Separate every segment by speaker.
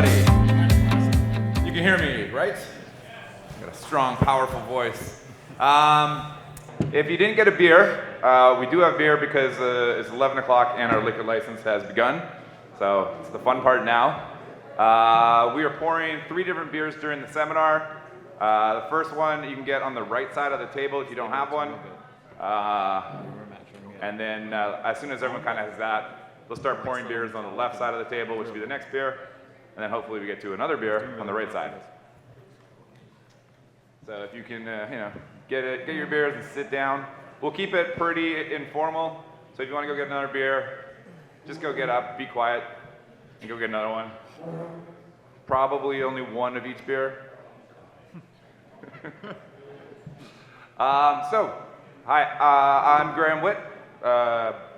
Speaker 1: everybody. You can hear me, right? Got a strong, powerful voice. If you didn't get a beer, we do have beer because it's 11 o'clock and our liquor license has begun. So it's the fun part now. We are pouring 3 different beers during the seminar. The first one you can get on the right side of the table if you don't have one. And then as soon as everyone kind of has that, we'll start pouring beers on the left side of the table, which will be the next beer. And then hopefully we get to another beer on the right side. So if you can, get your beers and sit down. We'll keep it pretty informal. So if you want to go get another beer, just go get up, be quiet, and go get another one. Probably only one of each beer. Hi, I'm Graham Witt,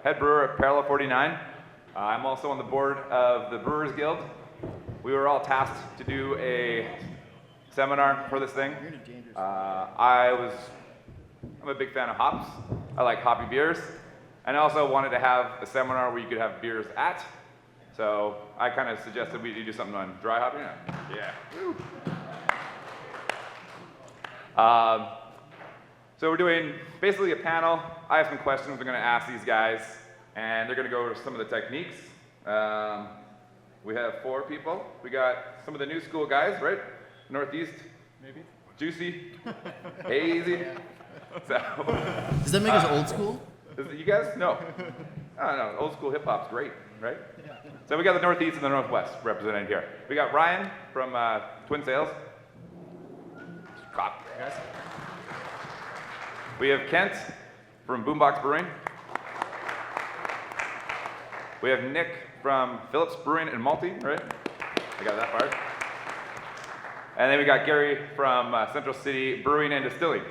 Speaker 1: head brewer at Panel of 49. I'm also on the board of the Brewers Guild. We were all tasked to do a seminar for this thing. I'm a big fan of hops. I like hoppy beers. And I also wanted to have a seminar where you could have beers at. So I kind of suggested we do something on dry hopping. Yeah. Woo. So we're doing basically a panel. I have some questions I'm going to ask these guys, and they're going to go over some of the techniques. We have 4 people. We got some of the new school guys, right? Northeast, maybe. Juicy, hazy. So,
Speaker 2: does that make us old school?
Speaker 1: You guys? No. I don't know. Old school hip hop's great, right? Yeah. So we got the Northeast and the Northwest represented here. We got Ryan from Twin Sails. Cop. Guys. We have Kent from Boombox Brewing. We have Nick from Phillips Brewing and Malty, right? I got that part. And then we got Gary from Central City Brewing and Distilling.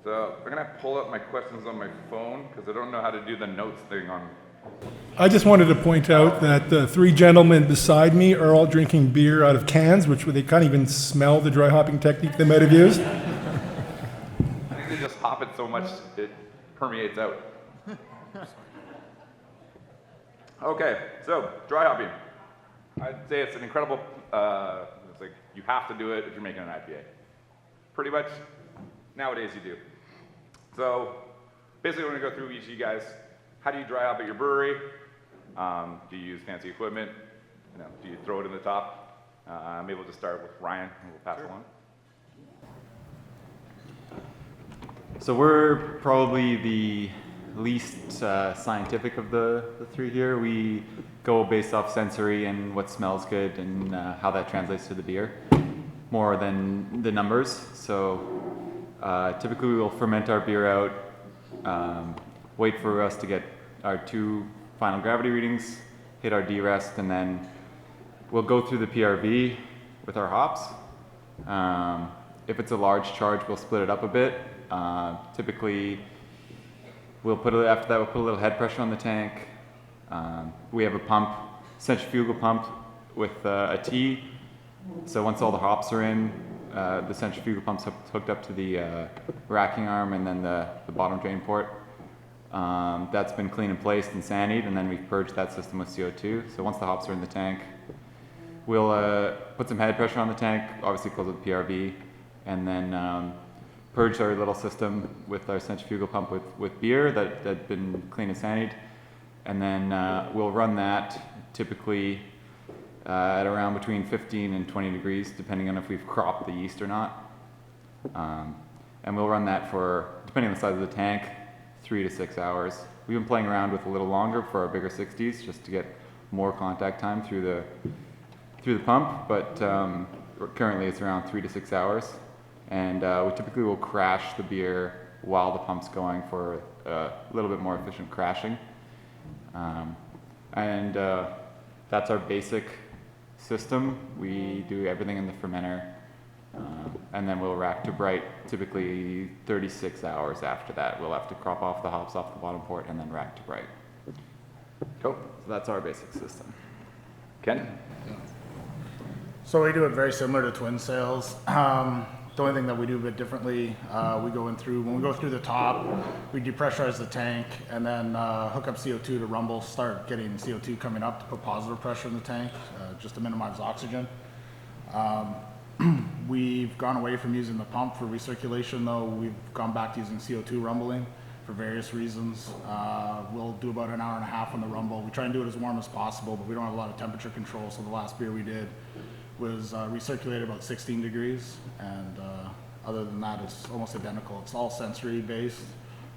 Speaker 1: So I'm gonna pull up my questions on my phone because I don't know how to do the notes thing on.
Speaker 3: I just wanted to point out that the 3 gentlemen beside me are all drinking beer out of cans, which they can't even smell the dry hopping technique they might have used.
Speaker 1: I think they just hop it so much it permeates out. Okay, so dry hopping. I'd say it's an incredible, it's like you have to do it if you're making an IPA. Pretty much nowadays you do. So basically we're gonna go through each of you guys. How do you dry hop at your brewery? Do you use fancy equipment? Do you throw it in the top? I'm able to start with Ryan, and we'll pass along.
Speaker 4: So we're probably the least scientific of the 3 here. We go based off sensory and what smells good and how that translates to the beer, more than the numbers. So typically we will ferment our beer out, wait for us to get our 2 final gravity readings, hit our D-rest, and then we'll go through the PRV with our hops. If it's a large charge, we'll split it up a bit. Typically, after that we'll put a little head pressure on the tank. We have a pump, centrifugal pump with a T. So once all the hops are in, the centrifugal pump's hooked up to the racking arm and then the bottom drain port. That's been cleaned and placed and sandied, and then we've purged that system with CO2. So once the hops are in the tank, we'll put some head pressure on the tank, obviously close with PRV, and then purge our little system with our centrifugal pump with beer that had been cleaned and sandied. And then we'll run that typically at around between 15 and 20 degrees, depending on if we've cropped the yeast or not. And we'll run that for, depending on the size of the tank, 3 to 6 hours. We've been playing around with a little longer for our bigger 60s, just to get more contact time through the pump, but currently it's around 3 to 6 hours. And we typically will crash the beer while the pump's going for a little bit more efficient crashing. That's our basic system. We do everything in the fermenter, and then we'll rack to bright, typically 36 hours after that. We'll have to crop off the hops off the bottom port and then rack to bright. Cool. So that's our basic system.
Speaker 1: Ken?
Speaker 5: So we do it very similar to Twin Sails. The only thing that we do a bit differently, when we go through the top, we depressurize the tank and then hook up CO2 to rumble, start getting CO2 coming up to put positive pressure in the tank, just to minimize oxygen. We've gone away from using the pump for recirculation though. We've gone back to using CO2 rumbling for various reasons. We'll do about an hour and a half on the rumble. We try and do it as warm as possible, but we don't have a lot of temperature control. So the last beer we did was recirculated about 16 degrees. And other than that, it's almost identical. It's all sensory based.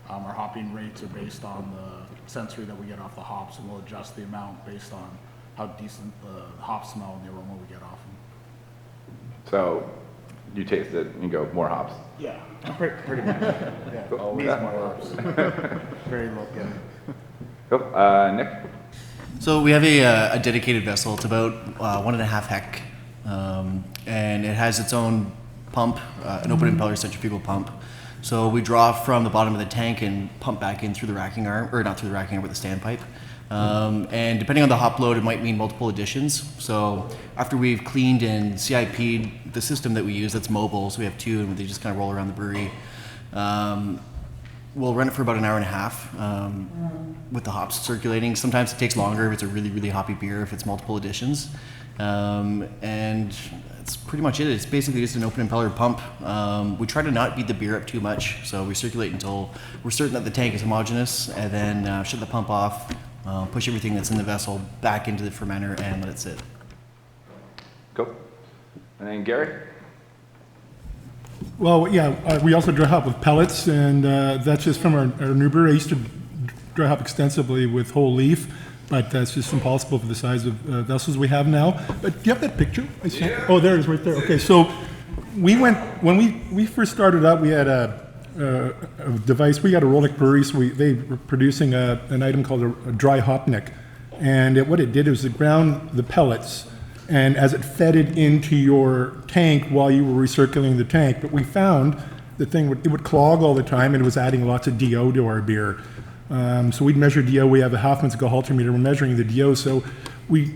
Speaker 5: Our hopping rates are based on the sensory that we get off the hops, and we'll adjust the amount based on how decent the hops smell and the aroma we get off them.
Speaker 1: So you taste it and you go, more hops.
Speaker 5: Yeah, pretty much. Yeah,
Speaker 1: Cool.
Speaker 5: needs
Speaker 1: Yeah.
Speaker 5: more hops. Very low, yeah.
Speaker 1: Cool. Nick?
Speaker 2: So we have a dedicated vessel. It's about 1.5 hec, and it has its own pump, an open impeller centrifugal pump. So we draw from the bottom of the tank and pump back in through the racking arm, or not through the racking arm, but the standpipe. And depending on the hop load, it might mean multiple additions. So after we've cleaned and CIP'd the system that we use, that's mobile, so we have two, and they just kind of roll around the brewery. We'll run it for about an hour and a half with the hops circulating. Sometimes it takes longer if it's a really, really hoppy beer, if it's multiple additions. And that's pretty much it. It's basically just an open impeller pump. We try to not beat the beer up too much, so we circulate until we're certain that the tank is homogeneous, and then shut the pump off, push everything that's in the vessel back into the fermenter, and let it sit.
Speaker 1: Cool. And then Gary?
Speaker 3: Well, yeah, we also dry hop with pellets, and that's just from our new brewery. I used to dry hop extensively with whole leaf, but that's just impossible for the size of vessels we have now. But do you have that picture? I sent? Yeah. Oh, there it is right there. Okay, so we went, when we first started out, we had a device. We got a Rolick brewery, so they were producing an item called a dry hopnik. And what it did was it ground the pellets, and as it fed it into your tank while you were recirculating the tank. But we found the thing would clog all the time, and it was adding lots of DO to our beer. So we'd measure DO. We have a Hoffman's Gehaltometer. We're measuring the DO. So we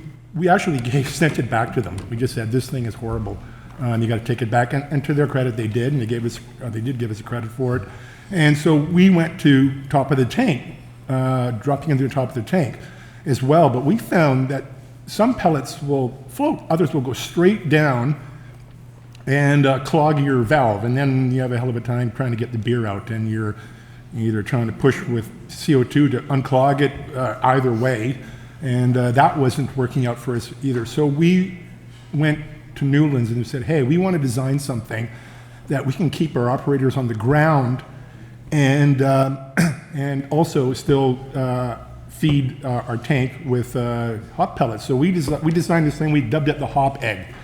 Speaker 3: actually sent it back to them. We just said, this thing is horrible. You got to take it back. And to their credit, they did, and they did give us a credit for it. And so we went to top of the tank, dropping into the top of the tank as well. But we found that some pellets will float, others will go straight down and clog your valve, and then you have a hell of a time trying to get the beer out, and you're either trying to push with CO2 to unclog it, either way, and that wasn't working out for us either. So we went to Newlands and said, hey, we want to design something that we can keep our operators on the ground and also still feed our tank with hop pellets. So we designed this thing. We dubbed it the hop egg,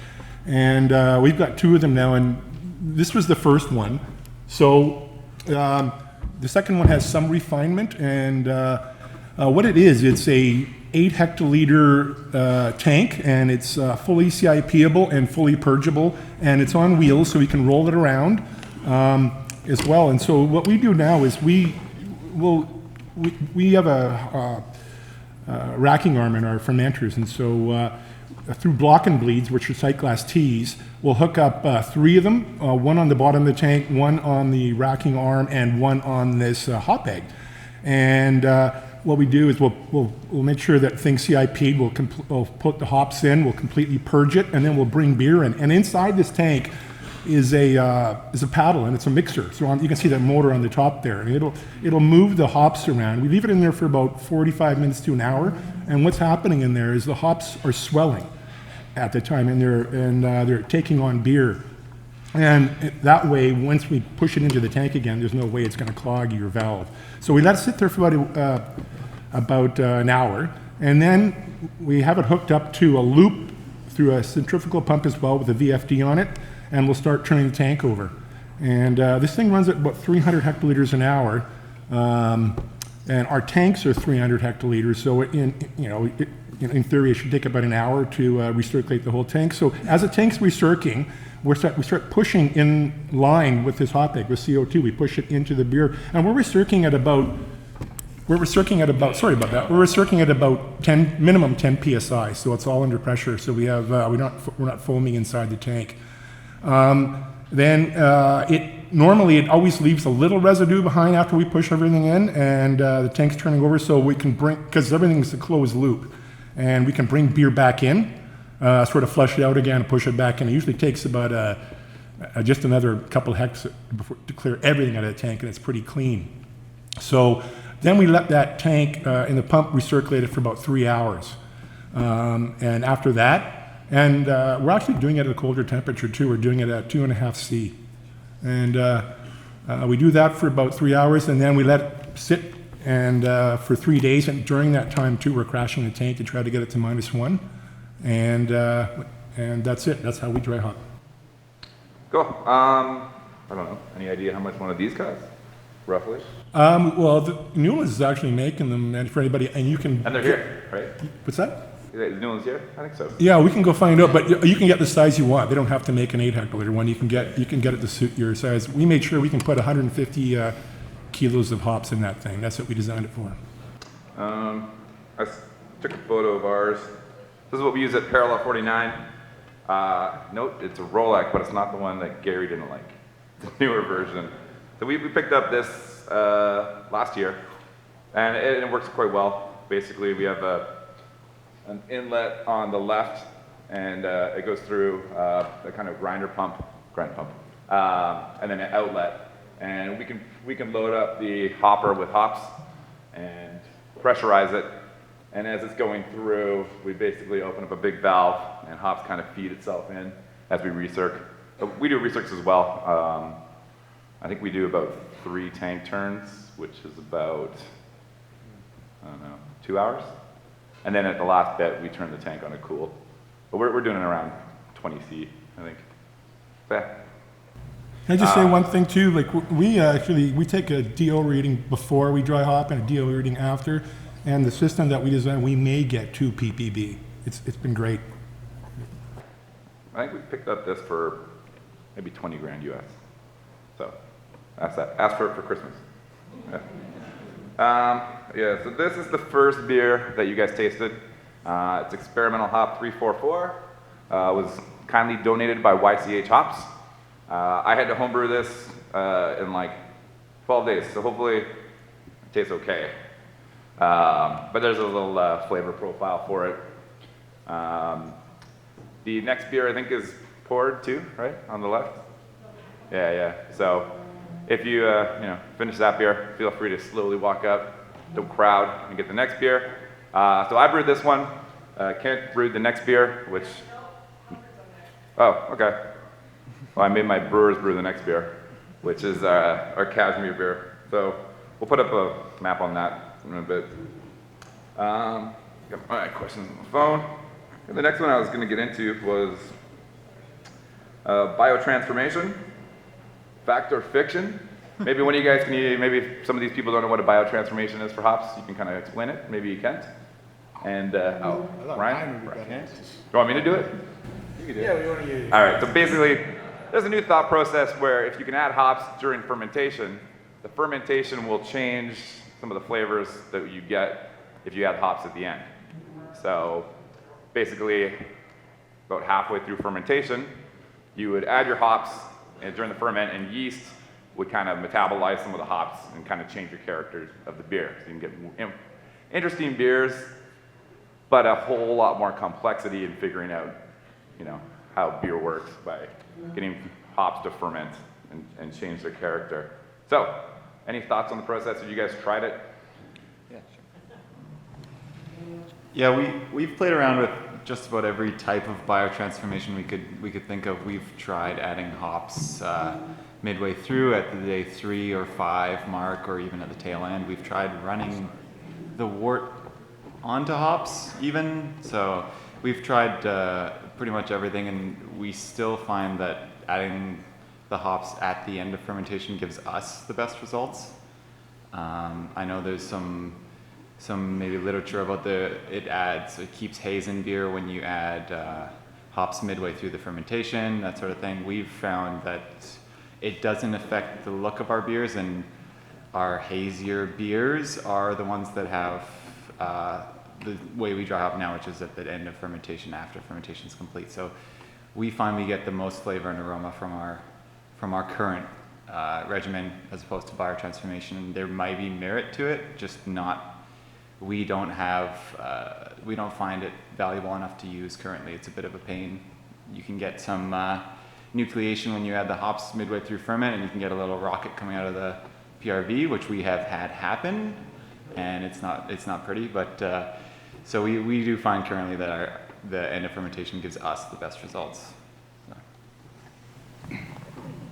Speaker 3: and we've got two of them now. And this was the first one. So the second one has some refinement, and what it is, it's a 8 hectoliter tank, and it's fully CIP-able and fully purgeable, and it's on wheels, so we can roll it around as well. And so what we do now is we have a racking arm in our fermenters, and so through block and bleeds, which are sight glass tees, we'll hook up 3 of them, one on the bottom of the tank, one on the racking arm, and one on this hop egg. And what we do is we'll make sure that things CIP'd, we'll put the hops in, we'll completely purge it, and then we'll bring beer in. And inside this tank is a paddle, and it's a mixer. So you can see that motor on the top there, and it'll move the hops around. We leave it in there for about 45 minutes to an hour, and what's happening in there is the hops are swelling at the time, and they're taking on beer. And that way, once we push it into the tank again, there's no way it's going to clog your valve. So we let it sit there for about an hour, and then we have it hooked up to a loop through a centrifugal pump as well with a VFD on it, and we'll start turning the tank over. And this thing runs at about 300 hectoliters an hour, and our tanks are 300 hectoliters. So in theory, it should take about an hour to recirculate the whole tank. So as the tank's recirculating, we start pushing in line with this hop egg with CO2. We push it into the beer, and we're recirculating at about 10 psi. So it's all under pressure. So we have we're not foaming inside the tank. Then normally it always leaves a little residue behind after we push everything in, and the tank's turning over, so we can bring, because everything's a closed loop, and we can bring beer back in, sort of flush it out again and push it back in. It usually takes about just another couple hex to clear everything out of the tank, and it's pretty clean. So then we let that tank in the pump recirculate it for about 3 hours. And after that, and we're actually doing it at a colder temperature too. We're doing it at 2.5 C. And we do that for about 3 hours, and then we let it sit and for 3 days. And during that time too, we're crashing the tank to try to get it to -1. And that's it. That's how we dry hop.
Speaker 1: Cool. I don't know. Any idea how much one of these costs, roughly?
Speaker 3: Well, the Newlands is actually making them, and for anybody, and you can.
Speaker 1: And they're here, right?
Speaker 3: What's that?
Speaker 1: The new one's here? I think so.
Speaker 3: Yeah, we can go find out, but you can get the size you want. They don't have to make an 8 hectoliter one. You can get it to suit your size. We made sure we can put 150 kilos of hops in that thing. That's what we designed it for.
Speaker 1: Took a photo of ours. This is what we use at Panel of 49. Note, it's a Rolex, but it's not the one that Gary didn't like. It's a newer version. So we picked up this last year, and it works quite well. Basically, we have an inlet on the left, and it goes through a kind of grind pump, and then an outlet. And we can load up the hopper with hops and pressurize it. And as it's going through, we basically open up a big valve, and hops kind of feed itself in as we recirc. We do recircs as well. I think we do about 3 tank turns, which is about, I don't know, 2 hours. And then at the last bit, we turn the tank on a cool. But we're doing it around 20 C, I think. Yeah.
Speaker 3: Can I just say one thing too? Like we take a DO reading before we dry hop and a DO reading after, and the system that we designed, we may get 2 ppb. It's been great.
Speaker 1: I think we picked up this for maybe 20 grand US. So ask for it for Christmas. Yeah. So this is the first beer that you guys tasted. It's Experimental Hop 344. Was kindly donated by YCH Hops. I had to homebrew this in like 12 days, so hopefully it tastes okay. But there's a little flavor profile for it. The next beer I think is poured too, right, on the left? Yeah. So if you finish that beer, feel free to slowly walk up, don't crowd, and get the next beer. So I brewed this one. Kent brewed the next beer, which... Oh, okay. Well, I made my brewers brew the next beer, which is our cashmere beer. So we'll put up a map on that in a bit. Got my questions on the phone. And the next one I was going to get into was biotransformation, fact or fiction. Maybe one of you guys can, maybe some of these people don't know what a biotransformation is for hops. You can kind of explain it. Maybe you can't. And, Ryan? You want me to do it? You can do it.
Speaker 5: Yeah, we want to use.
Speaker 1: All right, so basically, there's a new thought process where if you can add hops during fermentation, the fermentation will change some of the flavors that you get if you add hops at the end. So basically, about halfway through fermentation, you would add your hops during the ferment, and yeast would kind of metabolize some of the hops and kind of change your character of the beer. So you can get interesting beers, but a whole lot more complexity in figuring out, how beer works by getting hops to ferment and change their character. So, any thoughts on the process? Have you guys tried it?
Speaker 4: Yeah, sure. Yeah, we've played around with just about every type of biotransformation we could think of. We've tried adding hops midway through at the day 3 or 5 mark, or even at the tail end. We've tried running the wort onto hops even. So we've tried pretty much everything, and we still find that adding the hops at the end of fermentation gives us the best results. I know there's some maybe literature about it keeps haze in beer when you add hops midway through the fermentation, that sort of thing. We've found that it doesn't affect the look of our beers, and our hazier beers are the ones that have the way we dry hop now, which is at the end of fermentation, after fermentation is complete. So we find we get the most flavor and aroma from our current regimen as opposed to Biotransformation. There might be merit to it, just not. We don't find it valuable enough to use currently. It's a bit of a pain. You can get some nucleation when you add the hops midway through ferment, and you can get a little rocket coming out of the PRV, which we have had happen, and it's not pretty. But so we do find currently that the end of fermentation gives us the best results. So.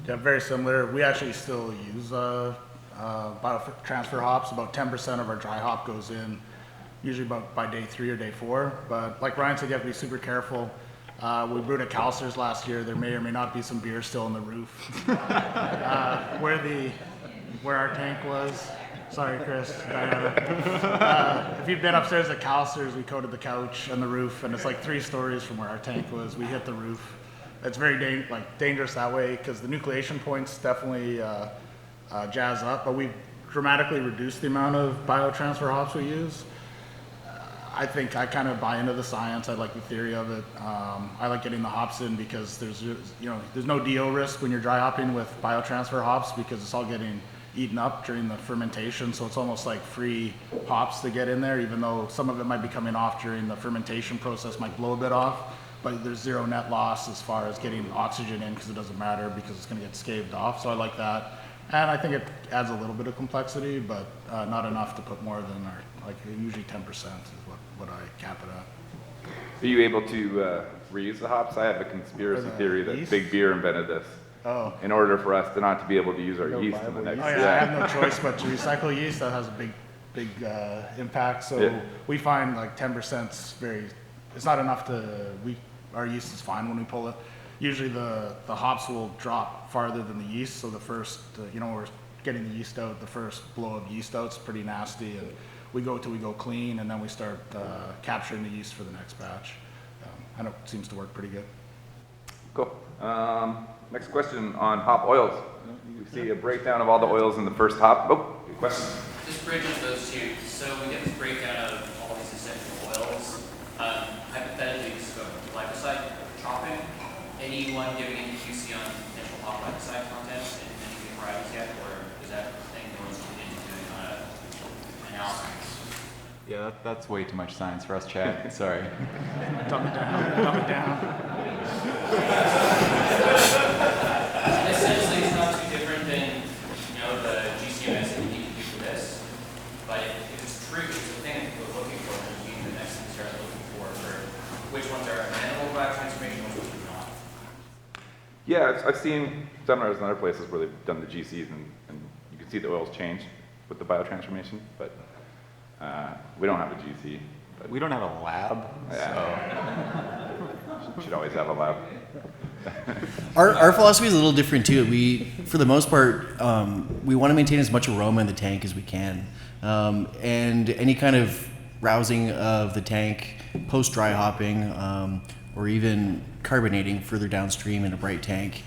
Speaker 5: Yeah, very similar. We actually still use biotransfer hops. About 10% of our dry hop goes in, usually about by day 3 or day 4. But like Ryan said, you have to be super careful. We brewed at Calsters last year. There may or may not be some beer still on the roof. Where our tank was. Sorry, Chris. If you've been upstairs at Calsters, we coated the couch and the roof, and it's like 3 stories from where our tank was. We hit the roof. It's very dangerous that way because the nucleation points definitely jazz up, but we've dramatically reduced the amount of biotransfer hops we use. I think I kind of buy into the science. I like the theory of it. I like getting the hops in because there's no DO risk when you're dry hopping with biotransfer hops because it's all getting eaten up during the fermentation. So it's almost like free hops to get in there, even though some of it might be coming off during the fermentation process, might blow a bit off. But there's zero net loss as far as getting oxygen in because it doesn't matter because it's going to get scaved off. So I like that. And I think it adds a little bit of complexity, but not enough to put more than usually 10% is what I cap it at.
Speaker 1: Are you able to reuse the hops? I have a conspiracy theory that
Speaker 5: yeast?
Speaker 1: Big Beer invented this.
Speaker 5: Oh.
Speaker 1: In order for us to not to be able to use our
Speaker 3: No
Speaker 1: yeast in the
Speaker 3: viable
Speaker 1: next
Speaker 3: yeast.
Speaker 5: Oh yeah, I have no choice but to recycle yeast. That has a big impact. So
Speaker 1: Yeah.
Speaker 5: we find like 10% it's not enough our yeast is fine when we pull it. Usually the hops will drop farther than the yeast. So the first, we're getting the yeast out, the first blow of yeast out is pretty nasty. And we go till we go clean, and then we start capturing the yeast for the next batch. And it seems to work pretty good.
Speaker 1: Cool. Next question on hop oils. You see a breakdown of all the oils in the first hop. Oh, good question.
Speaker 6: This bridges those two. So we get this breakdown of all these essential oils. Hypothetically, just go glyphosate chopping. Anyone giving any QC on potential hop glyphosate content in any varieties yet, or is that thing no one's looking into doing on an analysis?
Speaker 4: Yeah, that's way too much science for us, Chad. Sorry.
Speaker 5: Dumb it down.
Speaker 6: Essentially, it's not too different than the GCMS that you need to do for this. But if it's true, it's the thing that people are looking for, and it'll be the next thing you start looking for which ones are amenable to biotransformation, which ones are not.
Speaker 1: Yeah, I've seen seminars in other places where they've done the GCs and you can see the oils change with the biotransformation, but we don't have a GC. But
Speaker 4: We don't have a lab,
Speaker 1: should always have a lab.
Speaker 2: Our philosophy is a little different too. We, for the most part, we want to maintain as much aroma in the tank as we can, and any kind of rousing of the tank post dry hopping, or even carbonating further downstream in a bright tank,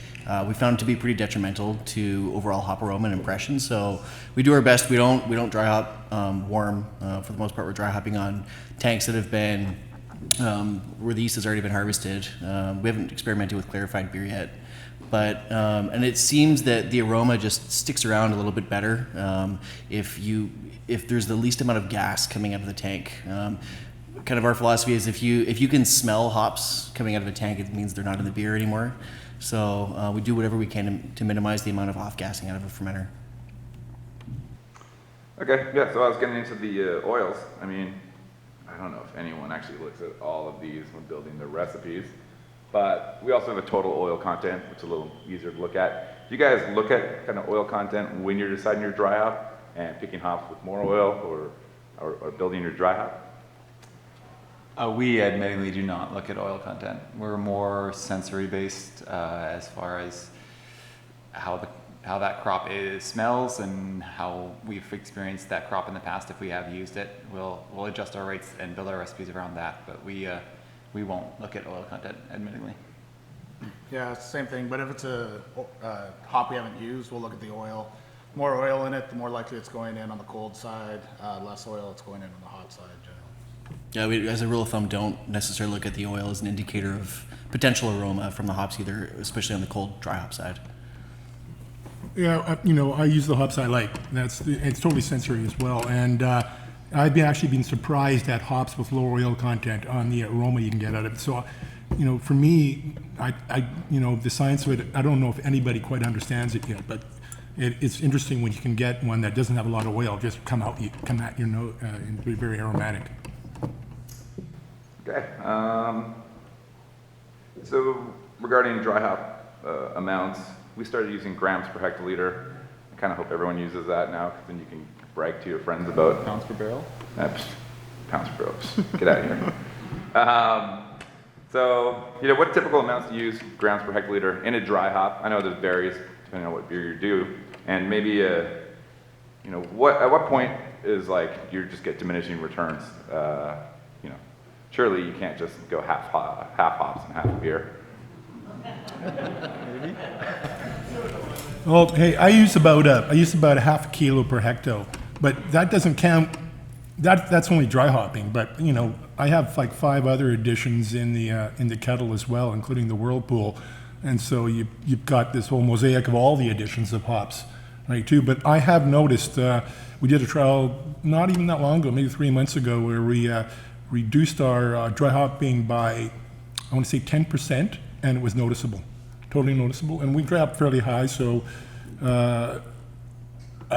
Speaker 2: we found to be pretty detrimental to overall hop aroma and impression. So we do our best. We don't dry hop warm. For the most part, we're dry hopping on tanks that have been where the yeast has already been harvested. We haven't experimented with clarified beer yet, but and it seems that the aroma just sticks around a little bit better if there's the least amount of gas coming out of the tank. Kind of our philosophy is if you can smell hops coming out of a tank, it means they're not in the beer anymore. So we do whatever we can to minimize the amount of off-gassing out of a fermenter.
Speaker 1: Okay, yeah, so I was getting into the oils. I mean, I don't know if anyone actually looks at all of these when building their recipes, but we also have a total oil content, which is a little easier to look at. Do you guys look at kind of oil content when you're deciding your dry hop and picking hops with more oil or building your dry hop?
Speaker 4: We admittedly do not look at oil content. We're more sensory based as far as how that crop smells and how we've experienced that crop in the past. If we have used it, we'll adjust our rates and build our recipes around that. But we won't look at oil content, admittedly.
Speaker 5: Yeah, it's the same thing. But if it's a hop we haven't used, we'll look at the oil. More oil in it, the more likely it's going in on the cold side. Less oil, it's going in on the hot side generally.
Speaker 2: Yeah, we, as a rule of thumb, don't necessarily look at the oil as an indicator of potential aroma from the hops either, especially on the cold dry hop side.
Speaker 3: Yeah, I use the hops I like. It's totally sensory as well. And I've actually been surprised at hops with low oil content on the aroma you can get out of it. So, for me, the science of it, I don't know if anybody quite understands it yet, but it's interesting when you can get one that doesn't have a lot of oil just come at your nose and be very aromatic.
Speaker 1: Okay. So regarding dry hop amounts, we started using grams per hectoliter. I kind of hope everyone uses that now, because then you can brag to your friends about
Speaker 4: Pounds per barrel?
Speaker 1: Pounds per barrel. Get out of here. So, what typical amounts do you use grams per hectoliter in a dry hop? I know there's varies depending on what beer you do, and maybe at what point is like you just get diminishing returns? Surely you can't just go half hops and half beer.
Speaker 3: Well, hey, I use about a half a kilo per hecto, but that doesn't count. That's only dry hopping. But I have like 5 other additions in the kettle as well, including the whirlpool, and so you've got this whole mosaic of all the additions of hops, right? Too. But I have noticed we did a trial not even that long ago, maybe 3 months ago, where we reduced our dry hopping by, I want to say 10%, and it was noticeable, totally noticeable. And we dry hop fairly high, so I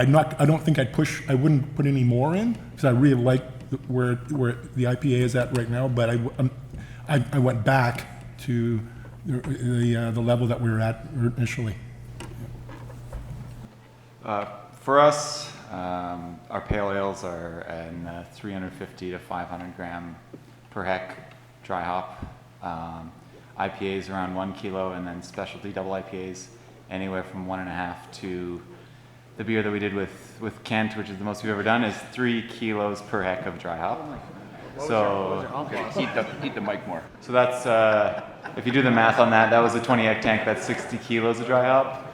Speaker 3: don't think I wouldn't put any more in, because I really like where the IPA is at right now. But I went back to the level that we were at initially.
Speaker 4: For us, our pale ales are in 350 to 500 gram per hec dry hop. IPAs around 1 kilo, and then specialty double IPAs anywhere from 1.5 to the beer that we did with Kent, which is the most we've ever done, is 3 kilos per hec of dry hop. So
Speaker 1: Eat the mic more.
Speaker 4: So that's, if you do the math on that, that was a 20 hec tank, that's 60 kilos of dry hop.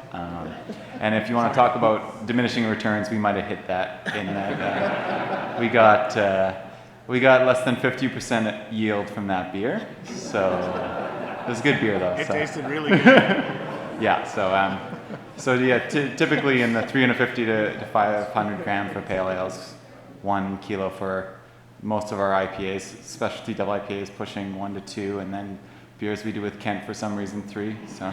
Speaker 4: And if you want to talk about diminishing returns, we might have hit that in that we got less than 50% yield from that beer. So it was good beer though.
Speaker 5: It
Speaker 4: so.
Speaker 5: tasted really good.
Speaker 4: Yeah, so typically in the 350 to 500 gram for pale ales, 1 kilo for most of our IPAs, specialty double IPAs pushing 1 to 2, and then beers we do with Kent for some reason 3. So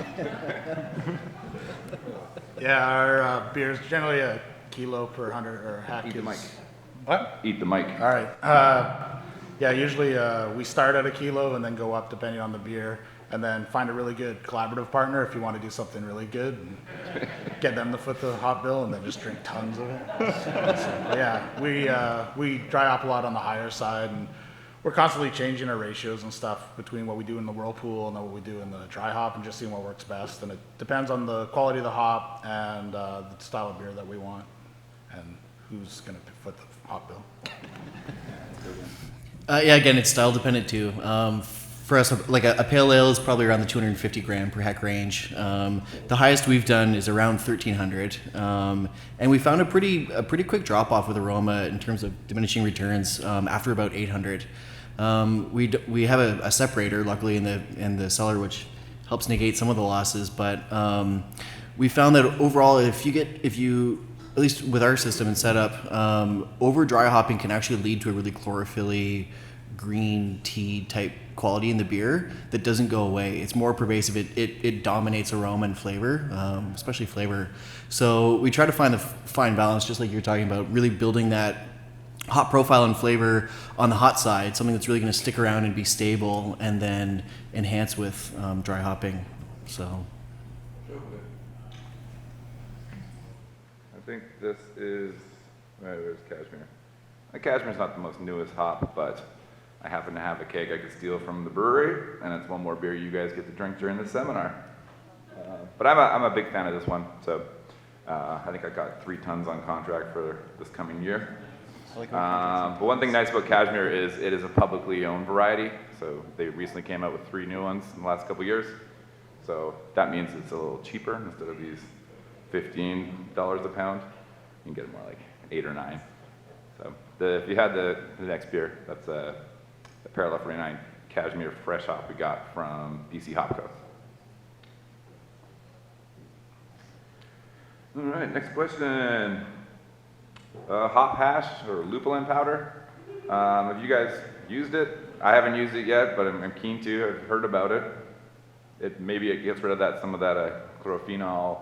Speaker 5: Yeah, our beer's generally a kilo per 100 or half.
Speaker 1: Eat the mic.
Speaker 5: What?
Speaker 1: Eat the mic.
Speaker 5: All right. Yeah, usually we start at a kilo and then go up depending on the beer, and then find a really good collaborative partner if you want to do something really good, and get them to foot the hop bill, and then just drink tons of it. So, yeah, we dry hop a lot on the higher side, and we're constantly changing our ratios and stuff between what we do in the whirlpool and then what we do in the dry hop, and just seeing what works best. And it depends on the quality of the hop and the style of beer that we want, and who's going to foot the hop bill.
Speaker 2: Yeah, again, it's style dependent too. For us, like a pale ale is probably around the 250 gram per hec range. The highest we've done is around 1,300, and we found a pretty quick drop off with aroma in terms of diminishing returns after about 800. We have a separator, luckily in the cellar, which helps negate some of the losses. But we found that overall, if you at least with our system and setup, over dry hopping can actually lead to a really chlorophyll-y green tea type quality in the beer that doesn't go away. It's more pervasive. It dominates aroma and flavor, especially flavor. So we try to find the fine balance, just like you're talking about, really building that hot profile and flavor on the hot side, something that's really going to stick around and be stable, and then enhance with dry hopping. So.
Speaker 1: I think this is, where's Cashmere? Cashmere's not the most newest hop, but I happen to have a keg I could steal from the brewery, and it's one more beer you guys get to drink during the seminar. But I'm a big fan of this one, so I think I got 3 tons on contract for this coming year. But one thing nice about Cashmere is it is a publicly owned variety, so they recently came out with 3 new ones in the last couple of years. So that means it's a little cheaper. Instead of these $15 a pound, you can get it more like 8 or 9. So if you had the next beer, that's Parallel 49 Cashmere fresh hop we got from BC Hop Co. All right, next question. Hop hash or lupulin powder. Have you guys used it? I haven't used it yet, but I'm keen to. I've heard about it. Maybe it gets rid of some of that chlorophenol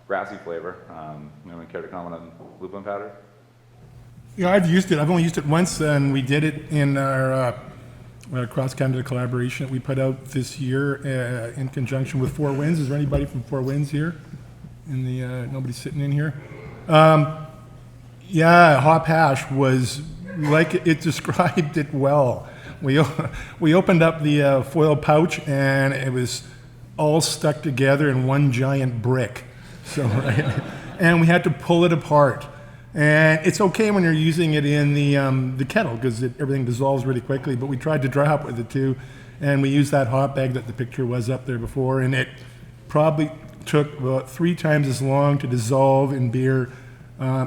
Speaker 1: grassy flavor. Anyone care to comment on lupulin powder?
Speaker 3: Yeah, I've used it. I've only used it once, and we did it in our cross-Canada collaboration that we put out this year in conjunction with Four Winds. Is there anybody from Four Winds here? Nobody's sitting in here. Yeah, hop hash was like it described it well. We opened up the foil pouch, and it was all stuck together in one giant brick. So, right? And we had to pull it apart. And it's okay when you're using it in the kettle because everything dissolves really quickly, but we tried to dry hop with it too. And we used that hop bag that the picture was up there before, and it probably took about 3 times as long to dissolve in beer,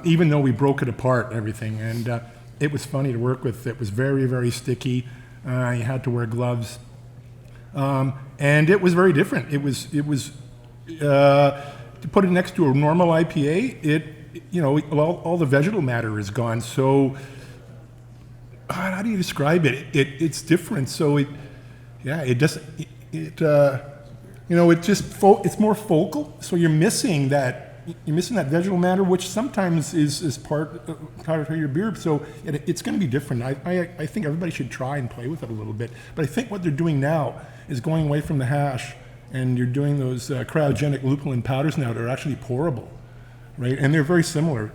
Speaker 3: even though we broke it apart and everything. And it was funny to work with. It was very, very sticky. You had to wear gloves. And it was very different. It was to put it next to a normal IPA, all the vegetal matter is gone. So how do you describe it? It's different. So it's more focal. So you're missing that vegetal matter, which sometimes is part of your beer. So it's going to be different. I think everybody should try and play with it a little bit. But I think what they're doing now is going away from the hash, and you're doing those cryogenic lupulin powders now that are actually pourable, right? And they're very similar.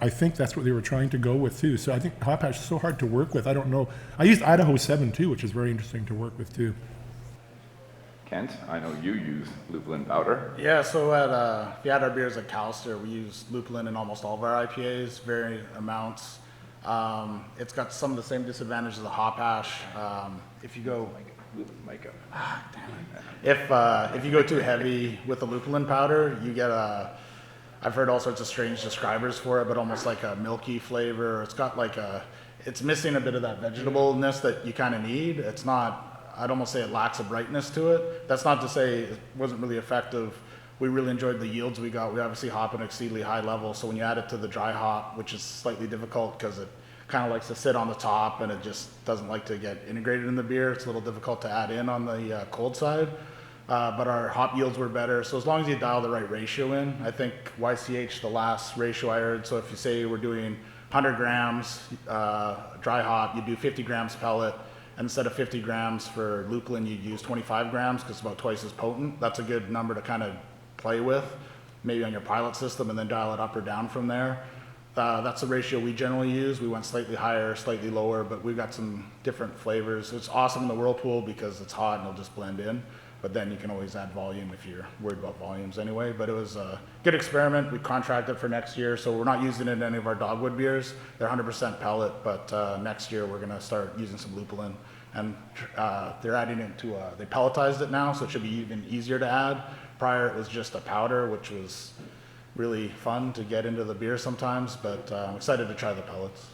Speaker 3: I think that's what they were trying to go with too. So I think hop hash is so hard to work with. I don't know. I used Idaho 7 too, which is very interesting to work with too.
Speaker 1: Kent, I know you use lupulin powder.
Speaker 5: Yeah, so if you had our beers at Callister, we use lupulin in almost all of our IPAs, varying amounts. It's got some of the same disadvantages of the hop hash. If you go, if you go too heavy with the lupulin powder, you get I've heard all sorts of strange describers for it, but almost like a milky flavor. It's got it's missing a bit of that vegetableness that you kind of need. It's not. I'd almost say it lacks a brightness to it. That's not to say it wasn't really effective. We really enjoyed the yields we got. We obviously hop at an exceedingly high level, so when you add it to the dry hop, which is slightly difficult because it kind of likes to sit on the top and it just doesn't like to get integrated in the beer. It's a little difficult to add in on the cold side, but our hop yields were better. So as long as you dial the right ratio in, I think YCH, the last ratio I heard, so if you say we're doing 100 grams dry hop, you do 50 grams pellet. Instead of 50 grams for lupulin, you'd use 25 grams because it's about twice as potent. That's a good number to kind of play with, maybe on your pilot system, and then dial it up or down from there. That's the ratio we generally use. We went slightly higher, slightly lower, but we've got some different flavors. It's awesome in the whirlpool because it's hot and it'll just blend in. But then you can always add volume if you're worried about volumes anyway. But it was a good experiment. We contracted for next year, so we're not using it in any of our dogwood beers. They're 100% pellet, but next year we're going to start using some lupulin. And they're adding it to, they pelletized it now, so it should be even easier to add. Prior it was just a powder, which was really fun to get into the beer sometimes, but I'm excited to try the pellets.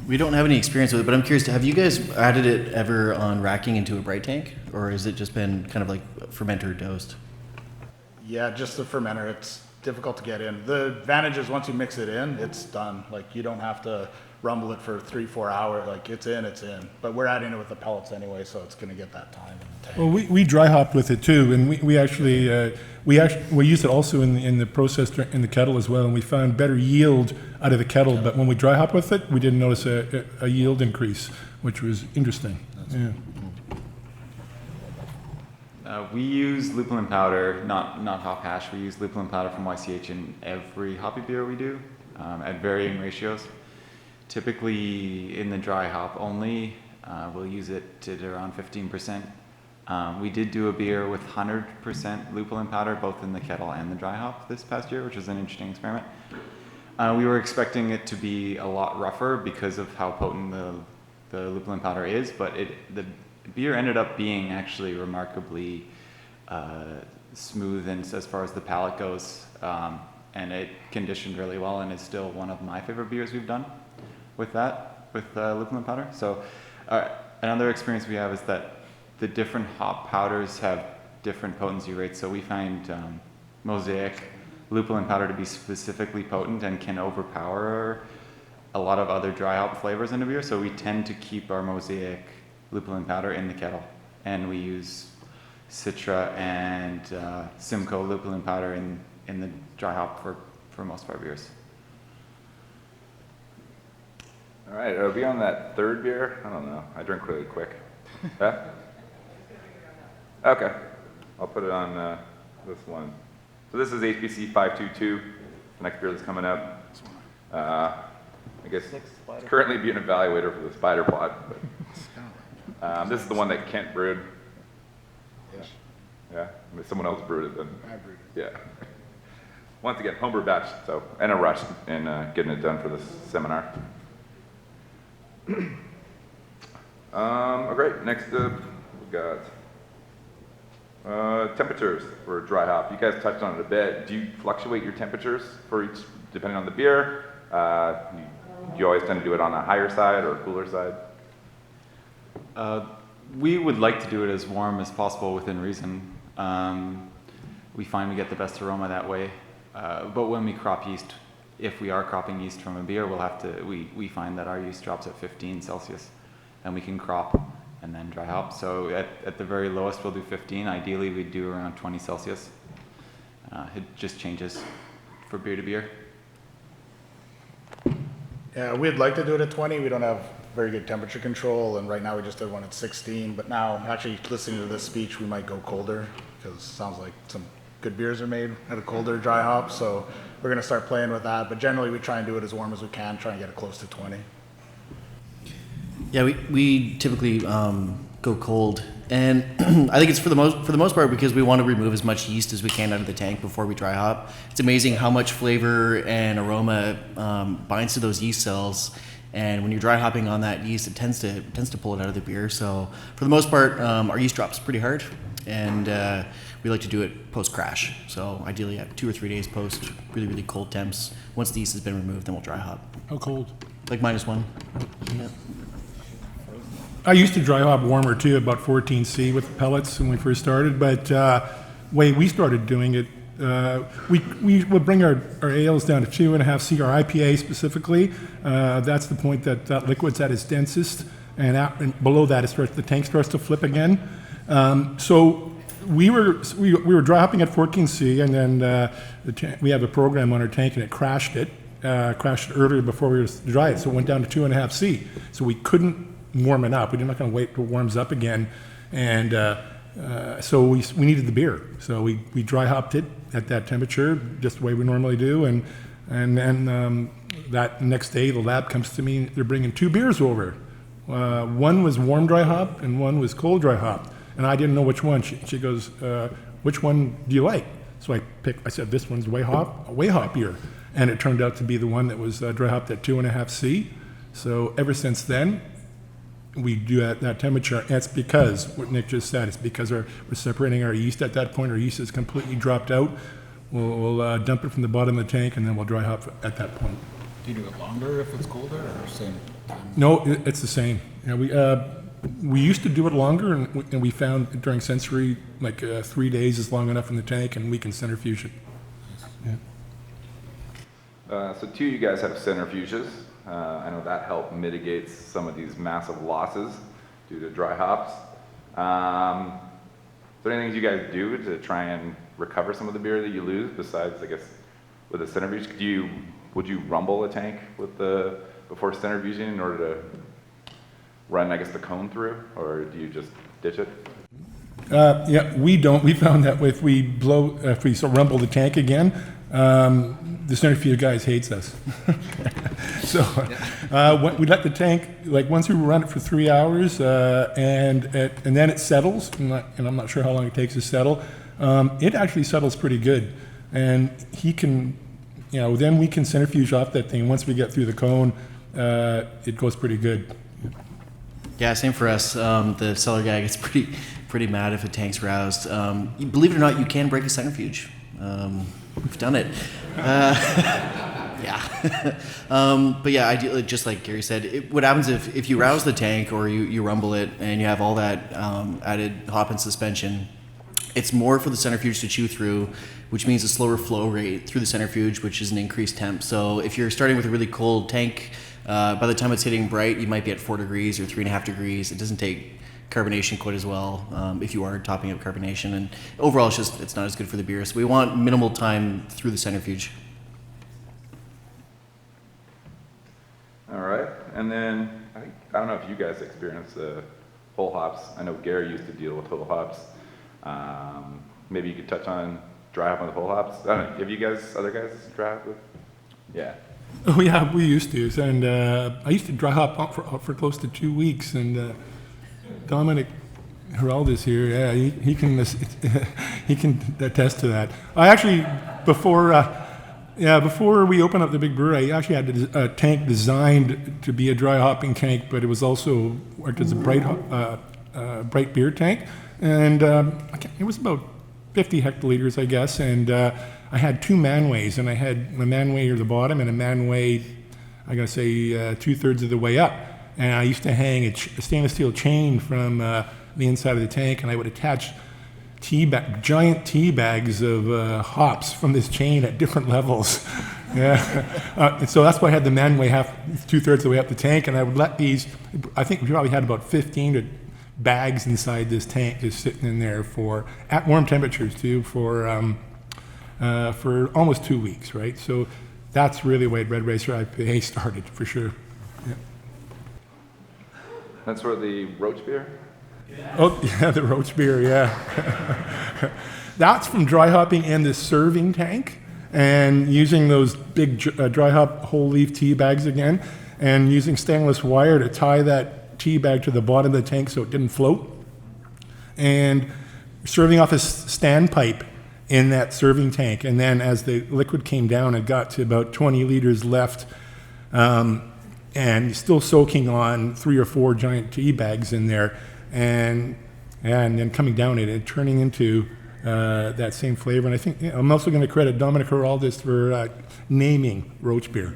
Speaker 2: We don't have any experience with it, but I'm curious, have you guys added it ever on racking into a bright tank? Or has it just been kind of like fermenter dosed?
Speaker 5: Yeah, just the fermenter. It's difficult to get in. The advantage is once you mix it in, it's done. Like you don't have to rumble it for 3-4 hours. Like it's in. But we're adding it with the pellets anyway, so it's going to get that time in the tank.
Speaker 3: Well, we dry hopped with it too, and we actually used it also in the process in the kettle as well, and we found better yield out of the kettle. But when we dry hopped with it, we didn't notice a yield increase, which was interesting. Yeah.
Speaker 4: We use lupulin powder, not hop hash. We use lupulin powder from YCH in every hoppy beer we do, at varying ratios. Typically in the dry hop only, we'll use it to around 15%. We did do a beer with 100% lupulin powder, both in the kettle and the dry hop this past year, which was an interesting experiment. We were expecting it to be a lot rougher because of how potent the lupulin powder is, but the beer ended up being actually remarkably smooth and as far as the palate goes, and it conditioned really well and is still one of my favorite beers we've done with lupulin powder. So Another experience we have is that the different hop powders have different potency rates. So we find Mosaic lupulin powder to be specifically potent and can overpower a lot of other dry hop flavors in a beer. So we tend to keep our Mosaic lupulin powder in the kettle, and we use Citra and Simcoe lupulin powder in the dry hop for most of our beers.
Speaker 1: All right, are we on that third beer? I don't know. I drink really quick. Yeah? Okay. I'll put it on this one. So this is HBC 522, the next beer that's coming up. I guess it's currently being evaluated for the spider plot. But, this is the one that Kent brewed. Yeah? I mean, someone else brewed it then.
Speaker 5: I brewed
Speaker 1: Yeah. Once again, homebrew batch, so, and a rush in getting it done for this seminar. Great. Next up, we got temperatures for dry hop. You guys touched on it a bit. Do you fluctuate your temperatures for each, depending on the beer? Do you always tend to do it on a higher side or a cooler side?
Speaker 4: We would like to do it as warm as possible within reason. We find we get the best aroma that way. But when we crop yeast, if we are cropping yeast from a beer, we'll have to, we find that our yeast drops at 15 Celsius, and we can crop and then dry hop. So at the very lowest, we'll do 15. Ideally, we'd do around 20 Celsius. It just changes for beer to beer.
Speaker 5: Yeah, we'd like to do it at 20. We don't have very good temperature control, and right now we just did one at 16. But now, actually listening to this speech, we might go colder, because it sounds like some good beers are made at a colder dry hop. So we're going to start playing with that. But generally, we try and do it as warm as we can, try and get it close to 20.
Speaker 2: Yeah, we typically go cold, and I think it's for the most part because we want to remove as much yeast as we can out of the tank before we dry hop. It's amazing how much flavor and aroma binds to those yeast cells, and when you're dry hopping on that yeast, it tends to pull it out of the beer. So for the most part, our yeast drops pretty hard, and we like to do it post crash. So ideally at 2 or 3 days post really cold temps. Once the yeast has been removed, then we'll dry hop.
Speaker 3: How cold?
Speaker 2: Like -1. Yeah.
Speaker 3: I used to dry hop warmer too, about 14 C with the pellets when we first started, but way we started doing it, we would bring our ales down to 2.5 C, our IPA specifically. That's the point that liquid's at its densest, and below that the tank starts to flip again. So we were dry hopping at 14 C, and then we have a program on our tank, and it crashed it earlier before we were to dry it, so it went down to 2.5 C. So we couldn't warm it up. We're not going to wait till it warms up again, and so we needed the beer. So we dry hopped it at that temperature, just the way we normally do, and then that next day the lab comes to me. They're bringing 2 beers over. One was warm dry hop and one was cold dry hop, and I didn't know which one. She goes, "Which one do you like?" So I said, "This one's way hoppier," and it turned out to be the one that was dry hopped at 2.5 C. So ever since then, we do at that temperature. And it's because what Nick just said. It's because we're separating our yeast at that point. Our yeast is completely dropped out. We'll dump it from the bottom of the tank, and then we'll dry hop at that point.
Speaker 5: Do you do it longer if it's colder, or same time?
Speaker 3: No, it's the same. You know, we used to do it longer, and we found during sensory, 3 days is long enough in the tank, and we can centrifuge it. Yeah.
Speaker 1: So 2 of you guys have centrifuges. I know that helped mitigate some of these massive losses due to dry hops. Is there anything you guys do to try and recover some of the beer that you lose besides, I guess, with a centrifuge? Would you rumble a tank before centrifuging in order to run, I guess, the cone through, or do you just ditch it?
Speaker 3: Yeah, we don't. We found that if we rumble the tank again, the centrifuge guys hates us. So we let the tank, once we run it for 3 hours, and then it settles, and I'm not sure how long it takes to settle. It actually settles pretty good, and then we can centrifuge off that thing. Once we get through the cone, it goes pretty good.
Speaker 2: Yeah, same for us. The cellar guy gets pretty mad if a tank's roused. Believe it or not, you can break a centrifuge. We've done it. Yeah. But yeah, ideally, just like Gary said, what happens if you rouse the tank or you rumble it and you have all that added hop and suspension, it's more for the centrifuge to chew through, which means a slower flow rate through the centrifuge, which is an increased temp. So if you're starting with a really cold tank, by the time it's hitting bright, you might be at 4 degrees or 3.5 degrees. It doesn't take carbonation quite as well if you are topping up carbonation. And overall, it's not as good for the beer. So we want minimal time through the centrifuge.
Speaker 1: All right, and then I don't know if you guys experience the whole hops. I know Gary used to deal with whole hops. Maybe you could touch on dry hop on the whole hops. I don't know. Have you guys, other guys, dry hop with? Yeah.
Speaker 3: Oh yeah, we used to, and I used to dry hop for close to 2 weeks, and Dominic Heraldis here, yeah, he can he can attest to that. I actually before we opened up the big brewery, I actually had a tank designed to be a dry hopping tank, but it was also worked as a bright beer tank, and it was about 50 hectoliters, I guess, and I had 2 manways, and I had a manway at the bottom and a manway, I gotta say, 2/3 of the way up. And I used to hang a stainless steel chain from the inside of the tank, and I would attach giant tea bags of hops from this chain at different levels. Yeah, and so that's why I had the manway 2/3 of the way up the tank, and I would let these. I think we probably had about 15 bags inside this tank just sitting in there at warm temperatures too for almost 2 weeks, right? So that's really why Red Racer IPA started for sure. Yeah.
Speaker 1: That's where the roach beer?
Speaker 3: Oh, yeah, the roach beer, yeah. That's from dry hopping in the serving tank and using those big dry hop whole leaf tea bags again and using stainless wire to tie that tea bag to the bottom of the tank so it didn't float and serving off a standpipe in that serving tank. And then as the liquid came down, it got to about 20 liters left and still soaking on 3 or 4 giant tea bags in there, and then coming down and turning into that same flavor. And I think I'm also going to credit Dominic Heraldis for naming roach beer.